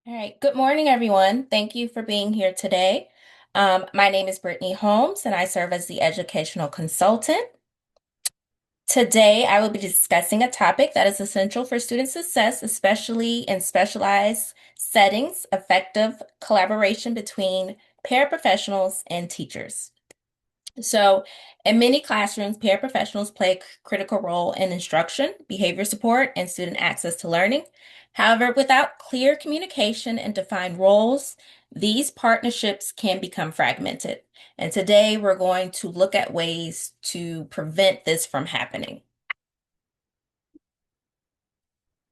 All right. Good morning, everyone. Thank you for being here today. My name is Brittany Holmes, and I serve as the educational consultant. Today, I will be discussing a topic that is essential for student success, especially in specialized settings, effective collaboration between paraprofessionals and teachers. So, in many classrooms, paraprofessionals play a critical role in instruction, behavior support, and student access to learning. However, without clear communication and defined roles, these partnerships can become fragmented. And today we're going to look at ways to prevent this from happening.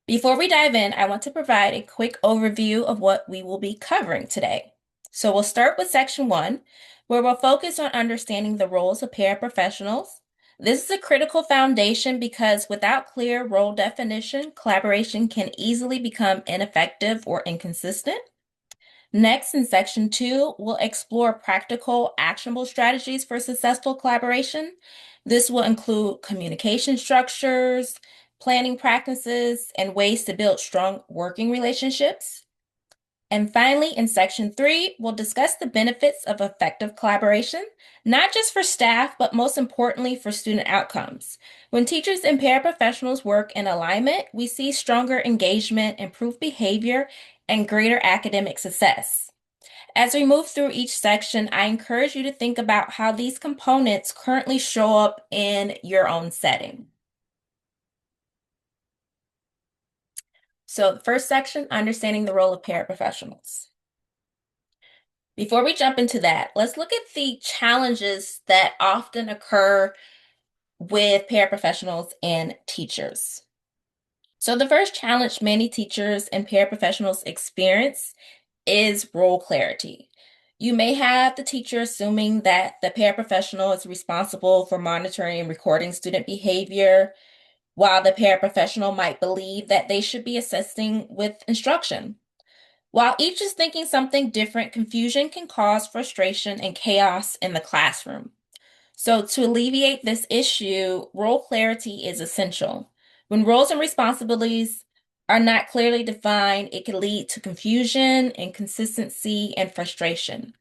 Before we dive in, I want to provide a quick overview of what we will be covering today. So we'll start with section 1, where we'll focus on understanding the roles of paraprofessionals. This is a critical foundation because without clear role definition, collaboration can easily become ineffective or inconsistent. Next, in section 2, we'll explore practical, actionable strategies for successful collaboration. This will include communication structures, planning practices, and ways to build strong working relationships. And finally, in section 3, we'll discuss the benefits of effective collaboration, not just for staff, but most importantly for student outcomes. When teachers and paraprofessionals work in alignment, we see stronger engagement, improved behavior, and greater academic success. As we move through each section, I encourage you to think about how these components currently show up in your own setting. So the first section, understanding the role of paraprofessionals. Before we jump into that, let's look at the challenges that often occur with paraprofessionals and teachers. So the first challenge many teachers and paraprofessionals experience is role clarity. You may have the teacher assuming that the paraprofessional is responsible for monitoring and recording student behavior, while the paraprofessional might believe that they should be assisting with instruction. While each is thinking something different, confusion can cause frustration and chaos in the classroom. So, to alleviate this issue, role clarity is essential. When roles and responsibilities are not clearly defined, it can lead to confusion, inconsistency, and frustration.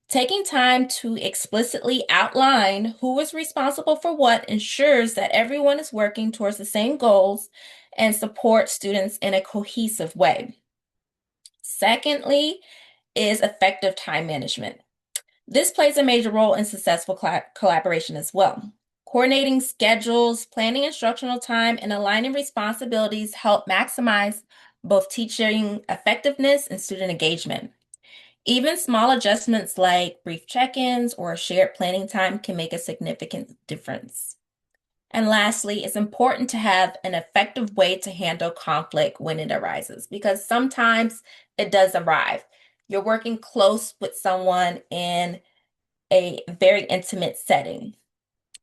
Taking time to explicitly outline who is responsible for what ensures that everyone is working towards the same goals and supports students in a cohesive way. Secondly, is effective time management. This plays a major role in successful collaboration as well. Coordinating schedules, planning instructional time, and aligning responsibilities help maximize both teaching effectiveness and student engagement. Even small adjustments like brief check-ins or shared planning time can make a significant difference. And lastly, it's important to have an effective way to handle conflict when it arises, because sometimes it does arrive. You're working close with someone in a very intimate setting.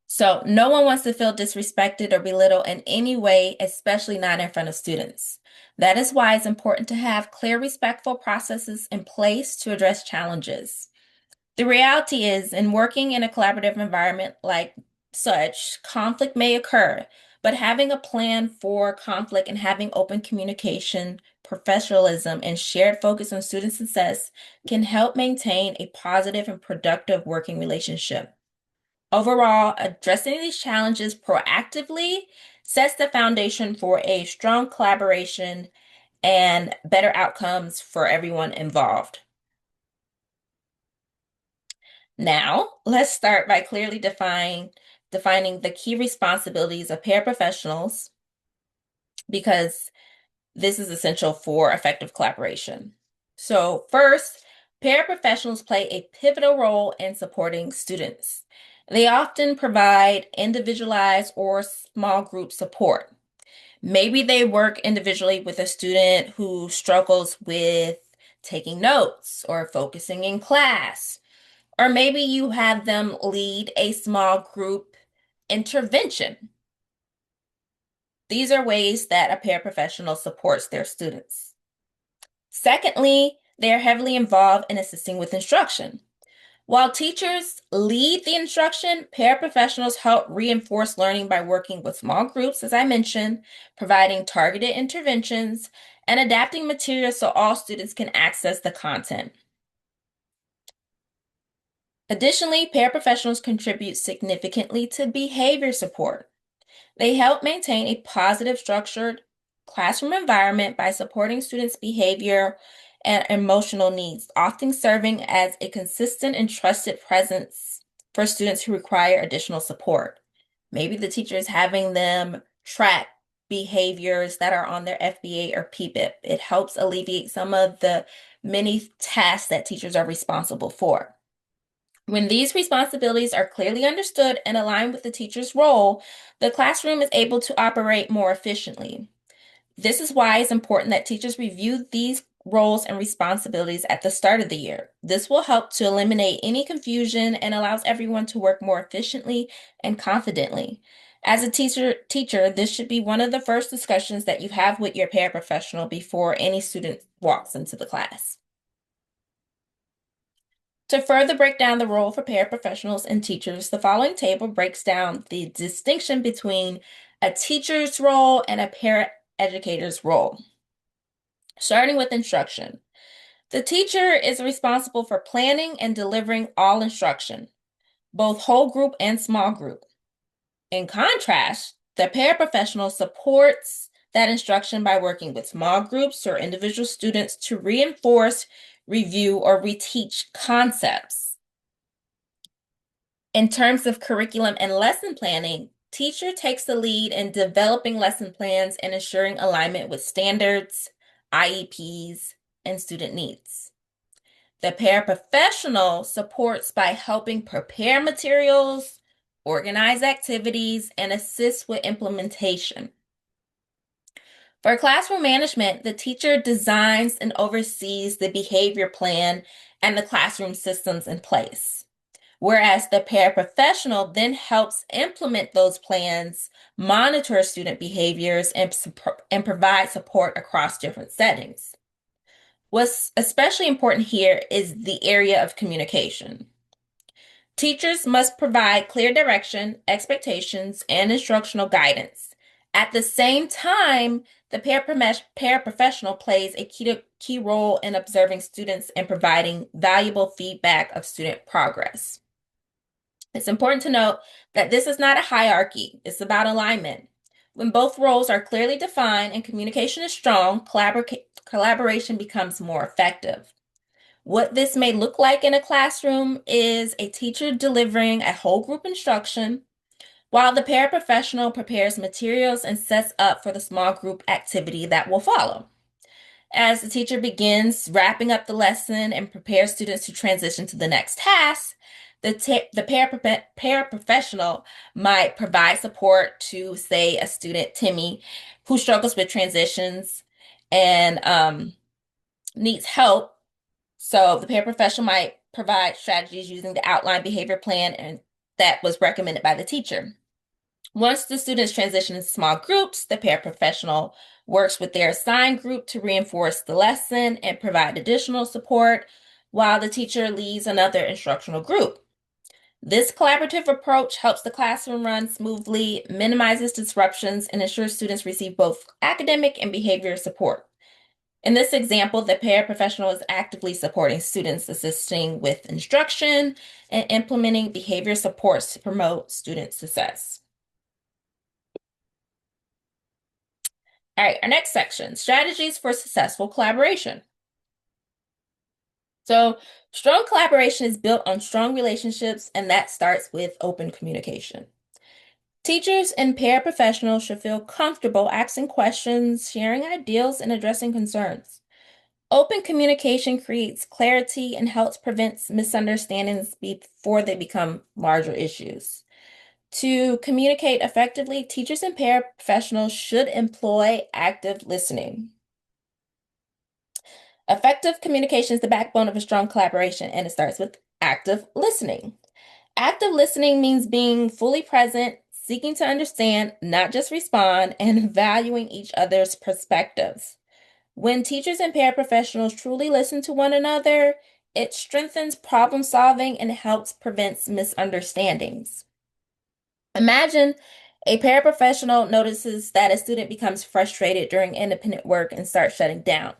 So no one wants to feel disrespected or belittled in any way, especially not in front of students. That is why it's important to have clear, respectful processes in place to address challenges. The reality is, in working in a collaborative environment like such, conflict may occur, but having a plan for conflict and having open communication, professionalism, and shared focus on student success can help maintain a positive and productive working relationship. Overall, addressing these challenges proactively sets the foundation for a strong collaboration and better outcomes for everyone involved. Now, let's start by clearly defining the key responsibilities of paraprofessionals because this is essential for effective collaboration. So first, paraprofessionals play a pivotal role in supporting students. They often provide individualized or small group support. Maybe they work individually with a student who struggles with taking notes or focusing in class. Or maybe you have them lead a small group intervention. These are ways that a paraprofessional supports their students. Secondly, they are heavily involved in assisting with instruction. While teachers lead the instruction, paraprofessionals help reinforce learning by working with small groups, as I mentioned, providing targeted interventions, and adapting materials so all students can access the content. Additionally, paraprofessionals contribute significantly to behavior support. They help maintain a positive, structured classroom environment by supporting students' behavior and emotional needs, often serving as a consistent and trusted presence for students who require additional support. Maybe the teacher is having them track behaviors that are on their FBA or PBIP. It helps alleviate some of the many tasks that teachers are responsible for. When these responsibilities are clearly understood and aligned with the teacher's role, the classroom is able to operate more efficiently. This is why it's important that teachers review these roles and responsibilities at the start of the year. This will help to eliminate any confusion and allows everyone to work more efficiently and confidently. As a teacher, this should be one of the first discussions that you have with your paraprofessional before any student walks into the class. To further break down the role for paraprofessionals and teachers, the following table breaks down the distinction between a teacher's role and a paraeducator's role. Starting with instruction. The teacher is responsible for planning and delivering all instruction, both whole group and small group. In contrast, the paraprofessional supports that instruction by working with small groups or individual students to reinforce, review, or reteach concepts. In terms of curriculum and lesson planning, teacher takes the lead in developing lesson plans and ensuring alignment with standards, IEPs, and student needs. The paraprofessional supports by helping prepare materials, organize activities, and assist with implementation. For classroom management, the teacher designs and oversees the behavior plan and the classroom systems in place, whereas the paraprofessional then helps implement those plans, monitor student behaviors, and provide support across different settings. What's especially important here is the area of communication. Teachers must provide clear direction, expectations, and instructional guidance. At the same time, the paraprofessional plays a key role in observing students and providing valuable feedback of student progress. It's important to note that this is not a hierarchy. It's about alignment. When both roles are clearly defined and communication is strong, collaboration becomes more effective. What this may look like in a classroom is a teacher delivering a whole group instruction, while the paraprofessional prepares materials and sets up for the small group activity that will follow. As the teacher begins wrapping up the lesson and prepares students to transition to the next task, the paraprofessional might provide support to, say, a student, Timmy, who struggles with transitions and needs help. So the paraprofessional might provide strategies using the outline behavior plan and that was recommended by the teacher. Once the students transition into small groups, the paraprofessional works with their assigned group to reinforce the lesson and provide additional support, while the teacher leads another instructional group. This collaborative approach helps the classroom run smoothly, minimizes disruptions, and ensures students receive both academic and behavior support. In this example, the paraprofessional is actively supporting students, assisting with instruction and implementing behavior supports to promote student success. All right, our next section, strategies for successful collaboration. So, strong collaboration is built on strong relationships, and that starts with open communication. Teachers and paraprofessionals should feel comfortable asking questions, sharing ideas, and addressing concerns. Open communication creates clarity and helps prevent misunderstandings before they become larger issues. To communicate effectively, teachers and paraprofessionals should employ active listening. Effective communication is the backbone of a strong collaboration, and it starts with active listening. Active listening means being fully present, seeking to understand, not just respond, and valuing each other's perspectives. When teachers and paraprofessionals truly listen to one another, It strengthens problem solving and helps prevent misunderstandings. Imagine a paraprofessional notices that a student becomes frustrated during independent work and starts shutting down.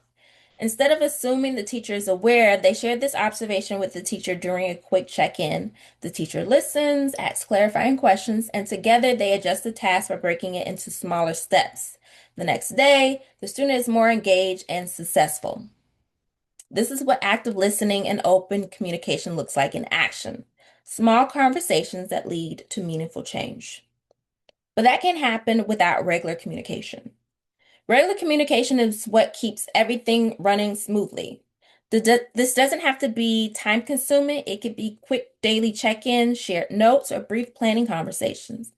Instead of assuming the teacher is aware, they share this observation with the teacher during a quick check-in. The teacher listens, asks clarifying questions, and together they adjust the task by breaking it into smaller steps. The next day, the student is more engaged and successful. This is what active listening and open communication looks like in action. Small conversations that lead to meaningful change. But that can happen without regular communication. Regular communication is what keeps everything running smoothly. This doesn't have to be time consuming. It could be quick daily check-ins, shared notes, or brief planning conversations.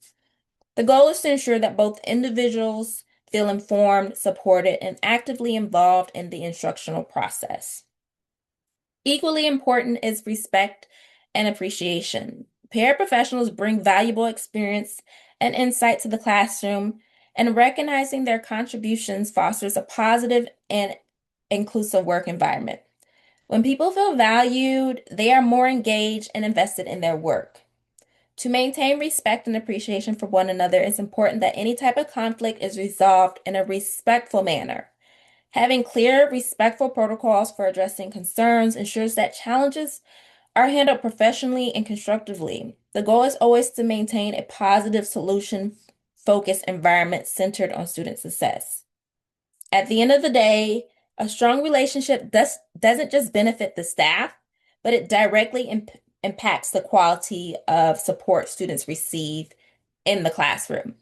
The goal is to ensure that both individuals feel informed, supported, and actively involved in the instructional process. Equally important is respect and appreciation. Paraprofessionals bring valuable experience and insight to the classroom, and recognizing their contributions fosters a positive and inclusive work environment. When people feel valued, they are more engaged and invested in their work. To maintain respect and appreciation for one another, it's important that any type of conflict is resolved in a respectful manner. Having clear, respectful protocols for addressing concerns ensures that challenges are handled professionally and constructively. The goal is always to maintain a positive solution-focused environment centered on student success. At the end of the day, a strong relationship doesn't just benefit the staff, but it directly impacts the quality of support students receive in the classroom.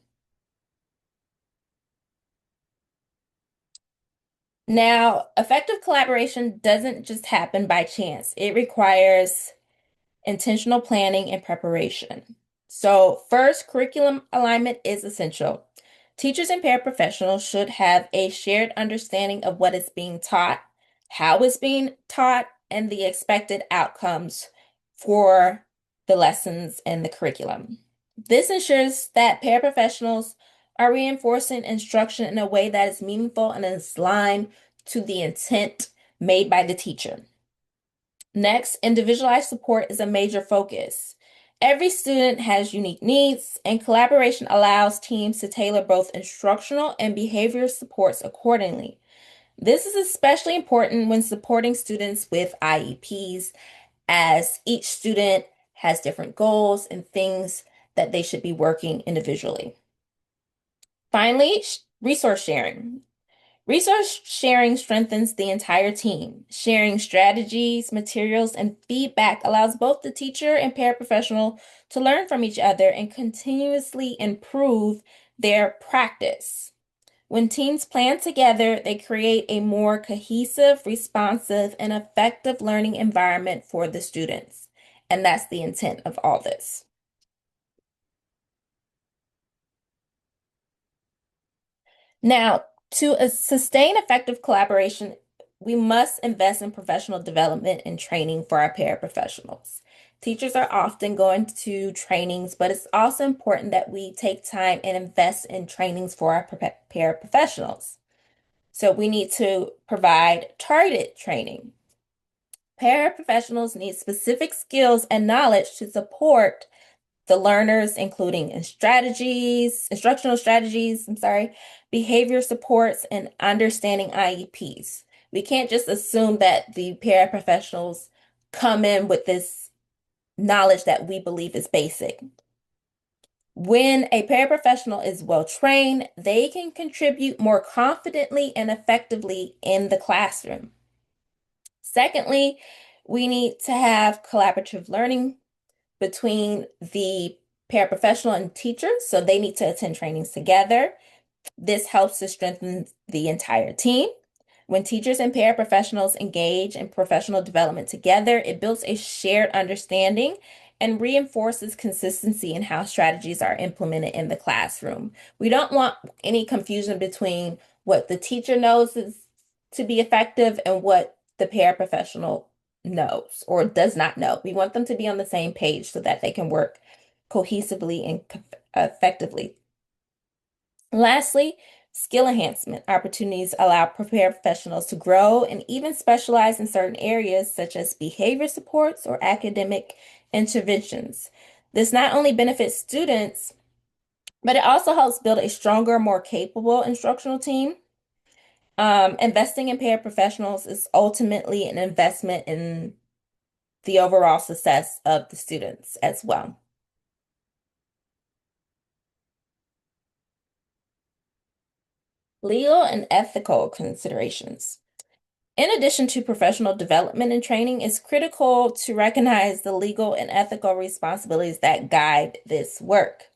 Now, effective collaboration doesn't just happen by chance. It requires intentional planning and preparation. So, first, curriculum alignment is essential. Teachers and paraprofessionals should have a shared understanding of what is being taught, how it's being taught, and the expected outcomes for the lessons and the curriculum. This ensures that paraprofessionals are reinforcing instruction in a way that is meaningful and is aligned to the intent made by the teacher. Next, individualized support is a major focus. Every student has unique needs, and collaboration allows teams to tailor both instructional and behavioral supports accordingly. This is especially important when supporting students with IEPs, as each student has different goals and things that they should be working individually. Finally, resource sharing. Resource sharing strengthens the entire team. Sharing strategies, materials, and feedback allows both the teacher and paraprofessional to learn from each other and continuously improve their practice. When teams plan together, they create a more cohesive, responsive, and effective learning environment for the students. And that's the intent of all this. Now, to sustain effective collaboration, we must invest in professional development and training for our paraprofessionals. Teachers are often going to trainings, but it's also important that we take time and invest in trainings for our paraprofessionals. So we need to provide targeted training. Paraprofessionals need specific skills and knowledge to support the learners, including instructional strategies, behavior supports, and understanding IEPs. We can't just assume that the paraprofessionals come in with this knowledge that we believe is basic. When a paraprofessional is well trained, they can contribute more confidently and effectively in the classroom. Secondly, we need to have collaborative learning between the paraprofessional and teachers, so they need to attend trainings together. This helps to strengthen the entire team. When teachers and paraprofessionals engage in professional development together, it builds a shared understanding and reinforces consistency in how strategies are implemented in the classroom. We don't want any confusion between what the teacher knows is to be effective and what the paraprofessional knows or does not know. We want them to be on the same page so that they can work cohesively and effectively. Lastly, Skill enhancement opportunities allow paraprofessionals to grow and even specialize in certain areas such as behavior supports or academic interventions. This not only benefits students, but it also helps build a stronger, more capable instructional team. Investing in paraprofessionals is ultimately an investment in the overall success of the students as well. Legal and ethical considerations. In addition to professional development and training, it's critical to recognize the legal and ethical responsibilities that guide this work.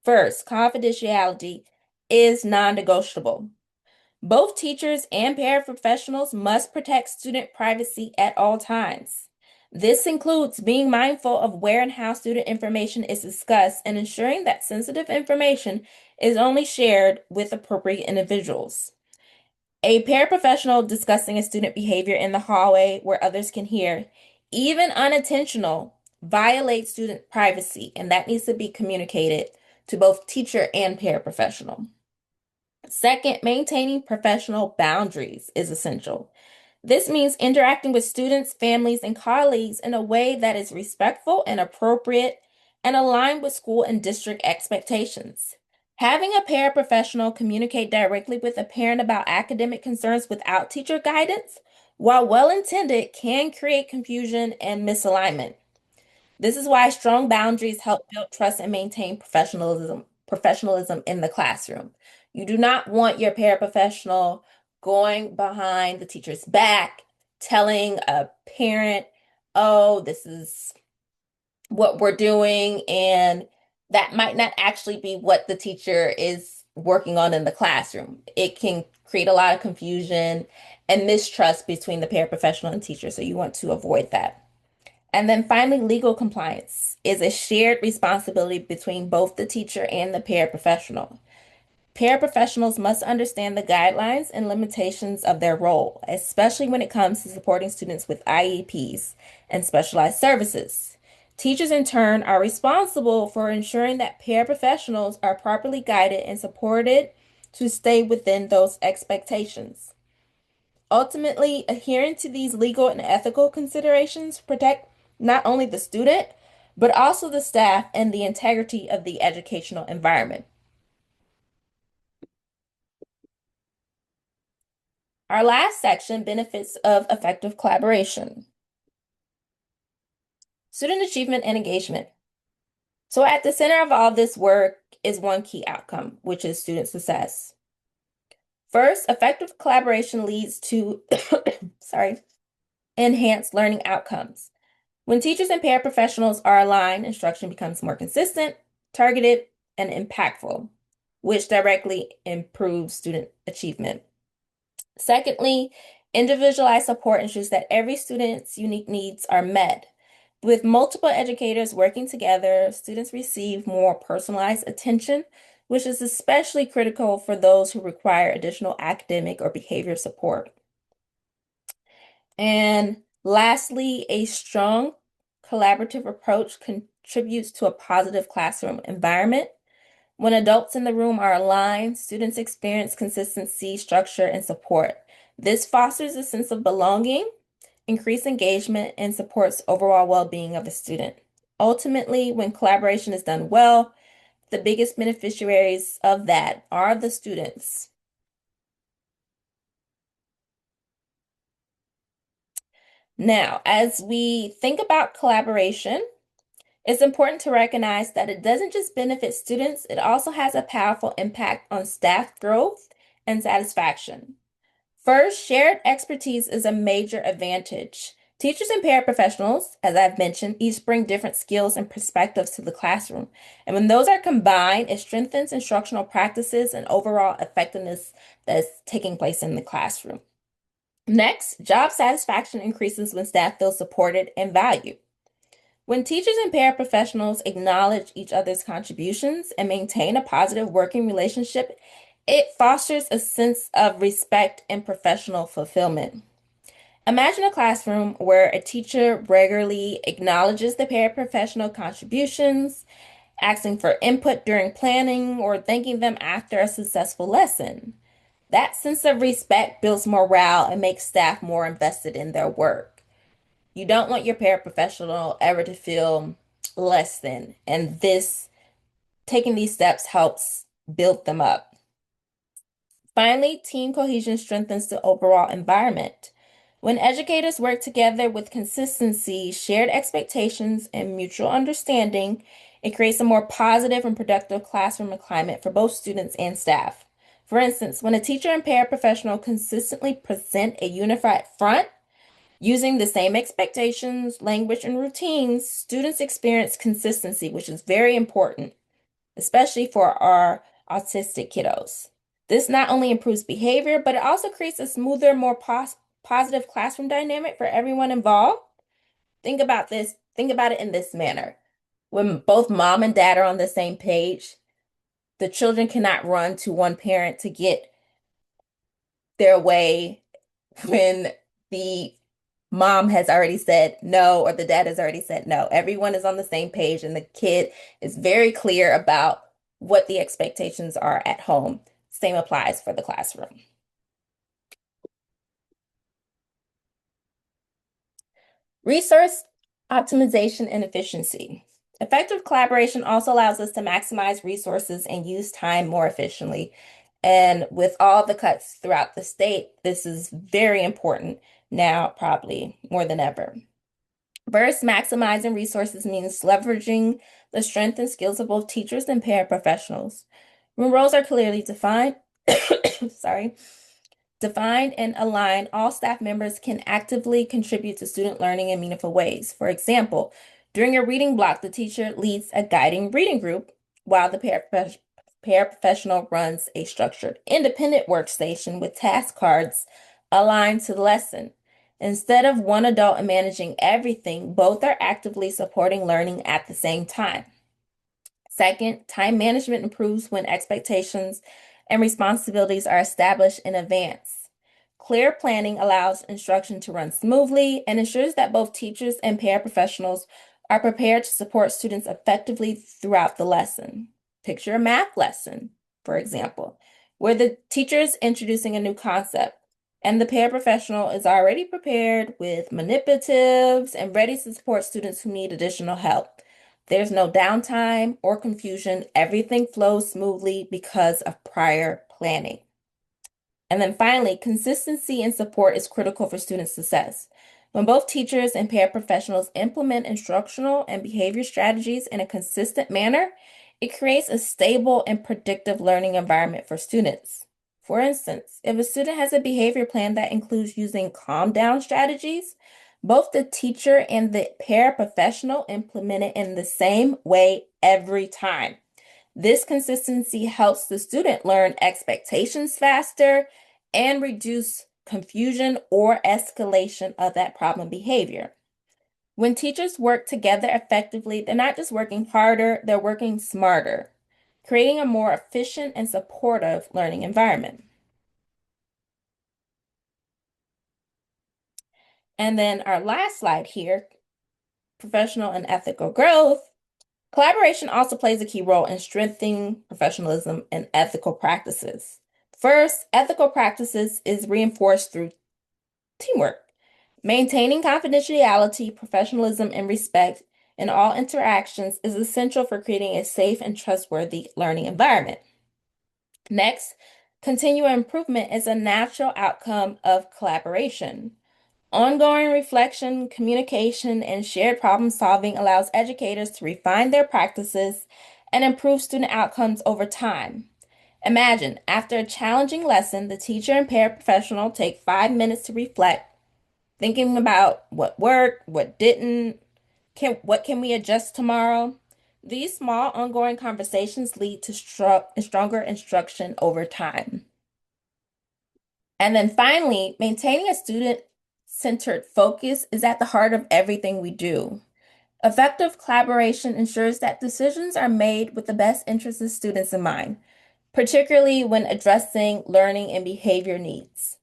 First, confidentiality is non-negotiable. Both teachers and paraprofessionals must protect student privacy at all times. This includes being mindful of where and how student information is discussed and ensuring that sensitive information is only shared with appropriate individuals. A paraprofessional discussing a student behavior in the hallway where others can hear, even unintentional, violates student privacy, and that needs to be communicated to both teacher and paraprofessional. Second, maintaining professional boundaries is essential. This means interacting with students, families, and colleagues in a way that is respectful and appropriate and aligned with school and district expectations. Having a paraprofessional communicate directly with a parent about academic concerns without teacher guidance, while well-intended, can create confusion and misalignment. This is why strong boundaries help build trust and maintain professionalism in the classroom. You do not want your paraprofessional going behind the teacher's back, telling a parent, oh, this is what we're doing, and that might not actually be what the teacher is working on in the classroom. It can create a lot of confusion and mistrust between the paraprofessional and teacher, so you want to avoid that. And then finally, legal compliance is a shared responsibility between both the teacher and the paraprofessional. Paraprofessionals must understand the guidelines and limitations of their role, especially when it comes to supporting students with IEPs and specialized services. Teachers, in turn, are responsible for ensuring that paraprofessionals are properly guided and supported to stay within those expectations. Ultimately, adhering to these legal and ethical considerations protect not only the student, but also the staff and the integrity of the educational environment. Our last section, benefits of effective collaboration. Student achievement and engagement. So at the center of all this work is one key outcome, which is student success. First, effective collaboration leads to, enhanced learning outcomes. When teachers and paraprofessionals are aligned, instruction becomes more consistent, targeted, and impactful, which directly improves student achievement. Secondly, individualized support ensures that every student's unique needs are met. With multiple educators working together, students receive more personalized attention, which is especially critical for those who require additional academic or behavior support. And lastly, a strong collaborative approach contributes to a positive classroom environment. When adults in the room are aligned, students experience consistency, structure, and support. This fosters a sense of belonging, increased engagement, and supports overall well-being of the student. Ultimately, when collaboration is done well, the biggest beneficiaries of that are the students. Now, as we think about collaboration, it's important to recognize that it doesn't just benefit students, it also has a powerful impact on staff growth and satisfaction. First, shared expertise is a major advantage. Teachers and paraprofessionals, as I've mentioned, each bring different skills and perspectives to the classroom. And when those are combined, it strengthens instructional practices and overall effectiveness that's taking place in the classroom. Next, job satisfaction increases when staff feel supported and valued. When teachers and paraprofessionals acknowledge each other's contributions and maintain a positive working relationship, it fosters a sense of respect and professional fulfillment. Imagine a classroom where a teacher regularly acknowledges the paraprofessional contributions asking for input during planning, or thanking them after a successful lesson. That sense of respect builds morale and makes staff more invested in their work. You don't want your paraprofessional ever to feel less than, and taking these steps helps build them up. Finally, team cohesion strengthens the overall environment. When educators work together with consistency, shared expectations, and mutual understanding, it creates a more positive and productive classroom climate for both students and staff. For instance, when a teacher and paraprofessional consistently present a unified front, using the same expectations, language, and routines, students experience consistency, which is very important, especially for our autistic kiddos. This not only improves behavior, but it also creates a smoother, more positive classroom dynamic for everyone involved. Think about this. Think about it in this manner. When both mom and dad are on the same page, the children cannot run to one parent to get their way when the mom has already said no or the dad has already said no. Everyone is on the same page and the kid is very clear about what the expectations are at home. Same applies for the classroom. Resource optimization and efficiency. Effective collaboration also allows us to maximize resources and use time more efficiently. And with all the cuts throughout the state, this is very important now, probably more than ever. First, maximizing resources means leveraging the strength and skills of both teachers and paraprofessionals. When roles are clearly defined, sorry, defined and aligned, all staff members can actively contribute to student learning in meaningful ways. For example, during a reading block, the teacher leads a guiding reading group while the paraprofessional runs a structured independent workstation with task cards aligned to the lesson. Instead of one adult managing everything, both are actively supporting learning at the same time. Second, time management improves when expectations and responsibilities are established in advance. Clear planning allows instruction to run smoothly and ensures that both teachers and paraprofessionals are prepared to support students effectively throughout the lesson. Picture a math lesson, for example, where the teacher is introducing a new concept and the paraprofessional is already prepared with manipulatives and ready to support students who need additional help. There's no downtime or confusion. Everything flows smoothly because of prior planning. And then finally, consistency and support is critical for student success. When both teachers and paraprofessionals implement instructional and behavior strategies in a consistent manner, it creates a stable and predictive learning environment for students. For instance, if a student has a behavior plan that includes using calm down strategies, both the teacher and the paraprofessional implement it in the same way every time. This consistency helps the student learn expectations faster and reduce confusion or escalation of that problem behavior. When teachers work together effectively, they're not just working harder, they're working smarter, creating a more efficient and supportive learning environment. And then our last slide here, professional and ethical growth. Collaboration also plays a key role in strengthening professionalism and ethical practices. First, ethical practices is reinforced through teamwork. Maintaining confidentiality, professionalism, and respect in all interactions is essential for creating a safe and trustworthy learning environment. Next, continual improvement is a natural outcome of collaboration. Ongoing reflection, communication, and shared problem solving allows educators to refine their practices and improve student outcomes over time. Imagine, after a challenging lesson, the teacher and paraprofessional take 5 minutes to reflect, thinking about what worked, what didn't, what can we adjust tomorrow. These small ongoing conversations lead to stronger instruction over time. And then finally, maintaining a student-centered focus is at the heart of everything we do. Effective collaboration ensures that decisions are made with the best interests of students in mind, particularly when addressing learning and behavior needs.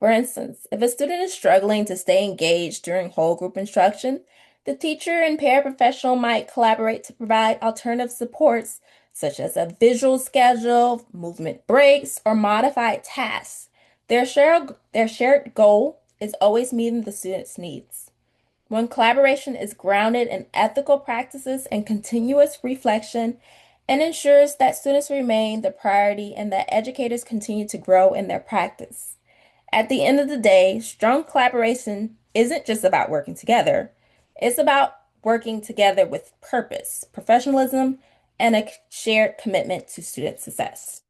For instance, if a student is struggling to stay engaged during whole group instruction, The teacher and paraprofessional might collaborate to provide alternative supports, such as a visual schedule, movement breaks, or modified tasks. Their shared goal is always meeting the student's needs. When collaboration is grounded in ethical practices and continuous reflection, it ensures that students remain the priority and that educators continue to grow in their practice. At the end of the day, strong collaboration isn't just about working together, it's about working together with purpose, professionalism, and a shared commitment to student success.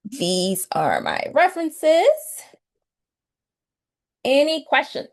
These are my references. Any questions?